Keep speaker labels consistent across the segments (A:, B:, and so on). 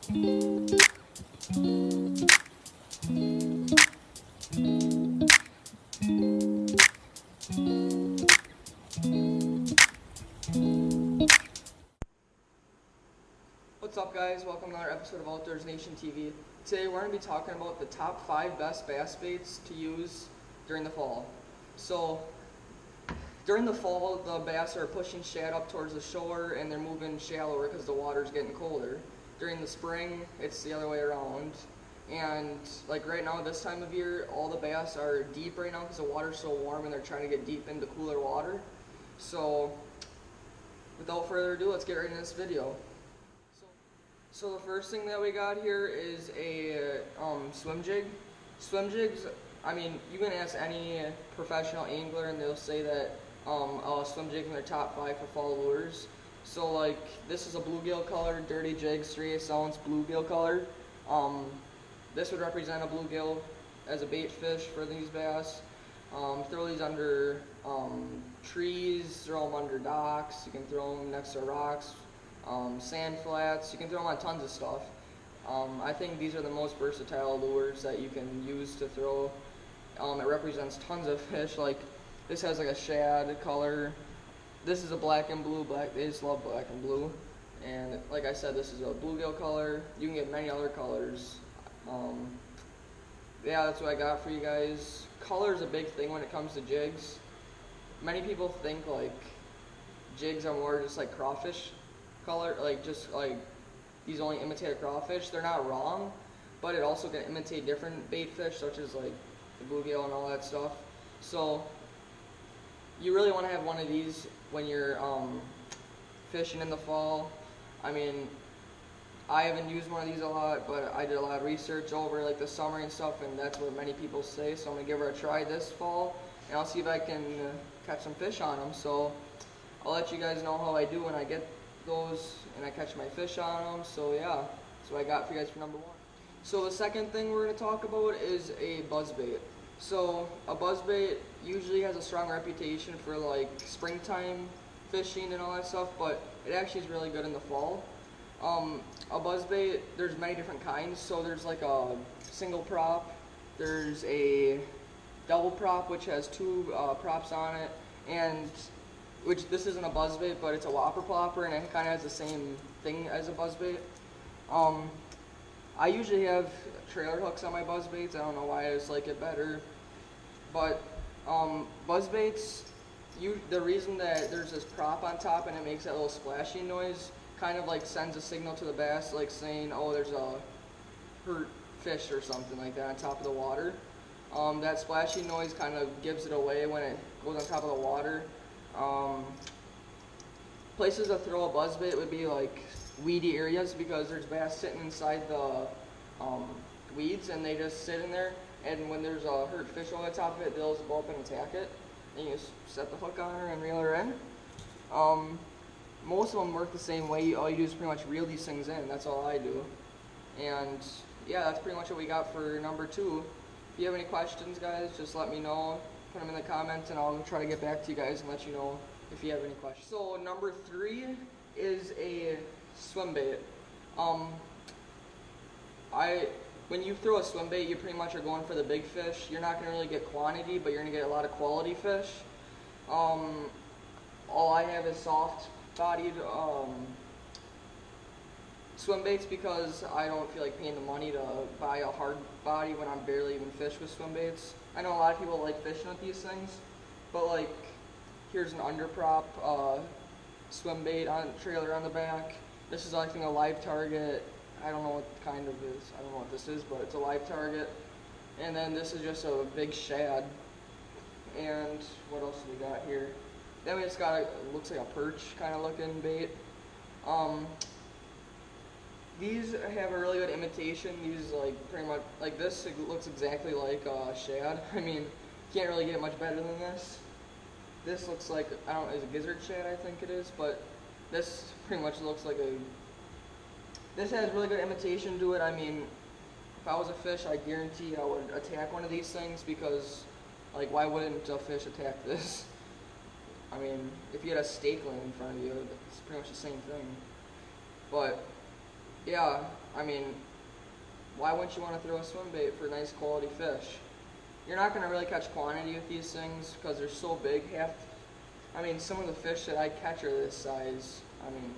A: What's up, guys? Welcome to another episode of Outdoors Nation TV. Today we're going to be talking about the top 5 best bass baits to use during the fall. So during the fall, the bass are pushing shad up towards the shore and they're moving shallower because the water's getting colder. During the spring, it's the other way around. And like right now, this time of year, all the bass are deep right now because the water's so warm and they're trying to get deep into cooler water. So without further ado, let's get right into this video. So the first thing that we got here is a swim jig. Swim jigs, I mean, you can ask any professional angler and they'll say that a swim jig in their top 5 for fall lures. So like, this is a bluegill color, dirty jigs, 3/8 ounce bluegill color. This would represent a bluegill as a bait fish for these bass. Throw these under trees, throw them under docks, you can throw them next to rocks. Sand flats, you can throw them on tons of stuff. I think these are the most versatile lures that you can use to throw. It represents tons of fish. Like this has like a shad color. This is a black and blue. They just love black and blue. And like I said, this is a bluegill color. You can get many other colors. Yeah, that's what I got for you guys. Color is a big thing when it comes to jigs. Many people think like jigs are more just like crawfish color, like just like these only imitate a crawfish. They're not wrong, but it also can imitate different bait fish such as like the bluegill and all that stuff. So you really want to have one of these when you're fishing in the fall. I mean, I haven't used one of these a lot, but I did a lot of research over like the summer and stuff, and that's what many people say. So I'm gonna give her a try this fall, and I'll see if I can catch some fish on them. So I'll let you guys know how I do when I get those and I catch my fish on them. So yeah, that's what I got for you guys for number 1. So the second thing we're going to talk about is a buzzbait. So a buzzbait usually has a strong reputation for like springtime fishing and all that stuff, but it actually is really good in the fall. A buzzbait, there's many different kinds. So there's like a single prop, there's a double prop which has 2 props on it, and which this isn't a buzzbait, but it's a whopper plopper, and it kind of has the same thing as a buzzbait. I usually have trailer hooks on my buzzbaits. I don't know why, I just like it better. But buzzbaits, the reason that there's this prop on top and it makes that little splashing noise, kind of like sends a signal to the bass, like saying, oh, there's a hurt fish or something like that on top of the water. That splashing noise kind of gives it away when it goes on top of the water. Places to throw a buzzbait would be like weedy areas because there's bass sitting inside the weeds and they just sit in there, and when there's a hurt fish on the top of it, they'll just go up and attack it, and you just set the hook on her and reel her in. Most of them work the same way. All you do is pretty much reel these things in. That's all I do. And yeah, that's pretty much what we got for number 2. If you have any questions, guys, just let me know. Put them in the comments and I'll try to get back to you guys and let you know if you have any questions. So number 3 is a swim bait. When you throw a swim bait, you pretty much are going for the big fish. You're not going to really get quantity, but you're going to get a lot of quality fish. All I have is soft-bodied swim baits because I don't feel like paying the money to buy a hard body when I'm barely even fish with swim baits. I know a lot of people like fishing with these things, but like, here's an underprop swim bait on trailer on the back. This is I think a live target. I don't know what kind of is. I don't know what this is, but it's a live target. And then this is just a big shad. And what else do we got here? Then we just got it looks like a perch kind of looking bait. These have a really good imitation. These like pretty much like this. It looks exactly like shad. I mean, can't really get much better than this. This looks like, I don't know, is a gizzard shad, I think it is, but this pretty much looks like a. This has really good imitation to it. I mean, if I was a fish, I guarantee I would attack one of these things because, like, why wouldn't a fish attack this? I mean, if you had a steak laying in front of you, it's pretty much the same thing. But yeah, I mean, why wouldn't you want to throw a swim bait for nice quality fish? You're not going to really catch quantity with these things because they're so big. I mean, some of the fish that I catch are this size. I mean,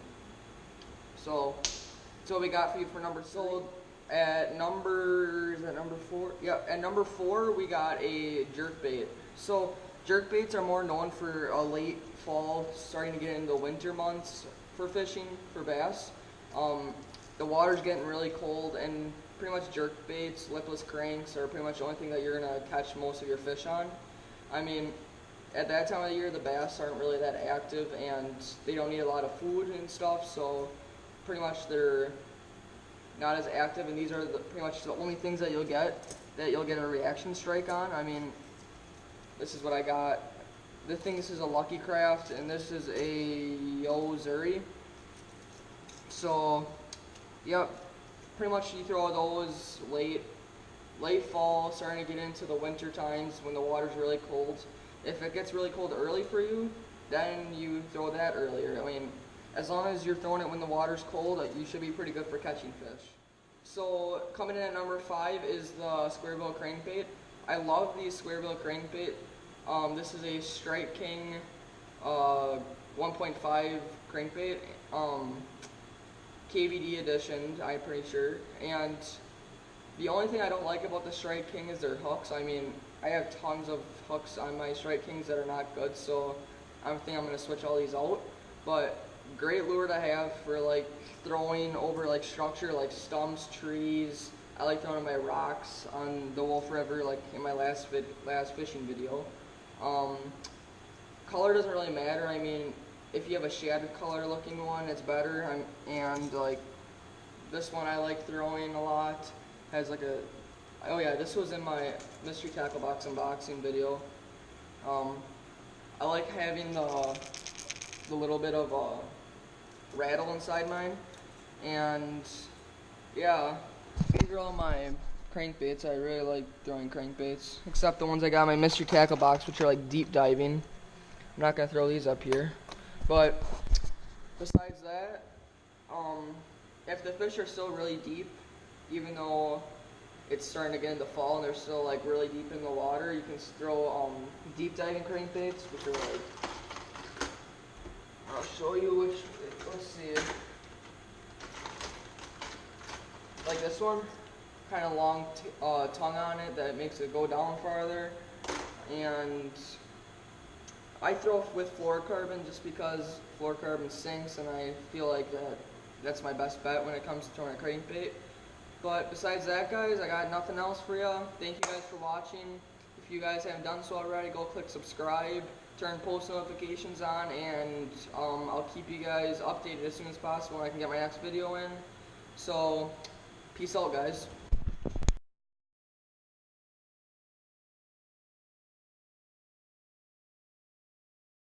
A: so that's what we got for you for number 3. So at number, is that number 4? Yeah, at number 4 we got a jerkbait. So jerkbaits are more known for a late fall, starting to get into the winter months for fishing for bass. The water's getting really cold, and pretty much jerkbaits, lipless cranks are pretty much the only thing that you're gonna catch most of your fish on. I mean, at that time of the year, the bass aren't really that active, and they don't need a lot of food and stuff, so pretty much they're not as active, and these are pretty much the only things that you'll get a reaction strike on. I mean, this is what I got. This is a Lucky Craft, and this is a Yo-Zuri. So, yep, pretty much you throw those late fall, starting to get into the winter times when the water's really cold. If it gets really cold early for you, then you throw that earlier. I mean, as long as you're throwing it when the water's cold, you should be pretty good for catching fish. So coming in at number 5 is the square bill crankbait. I love these square bill crankbait. This is a Strike King 1.5 crankbait, KVD edition, I'm pretty sure. And the only thing I don't like about the Strike King is their hooks. I mean, I have tons of hooks on my Strike Kings that are not good, so I think I'm going to switch all these out. But great lure to have for like throwing over like structure like stumps, trees. I like throwing my rocks on the Wolf River, like in my last fishing video. Color doesn't really matter. I mean, if you have a shaded color looking one, it's better. And like this one I like throwing a lot. Has like a, oh yeah, this was in my mystery tackle box unboxing video. I like having the little bit of rattle inside mine. And yeah, these are all my crankbaits. I really like throwing crankbaits, except the ones I got in my mystery tackle box, which are like deep diving. I'm not gonna throw these up here. But besides that, if the fish are still really deep, even though it's starting to get into fall and they're still like really deep in the water, you can throw deep diving crankbaits, which are like, I'll show you which, let's see, like this one, kind of long tongue on it that makes it go down farther. And I throw with fluorocarbon just because fluorocarbon sinks, and I feel like that's my best bet when it comes to throwing a crankbait. But besides that, guys, I got nothing else for you. Thank you guys for watching. If you guys haven't done so already, go click subscribe, turn post notifications on, and I'll keep you guys updated as soon as possible when I can get my next video in. So, peace out, guys.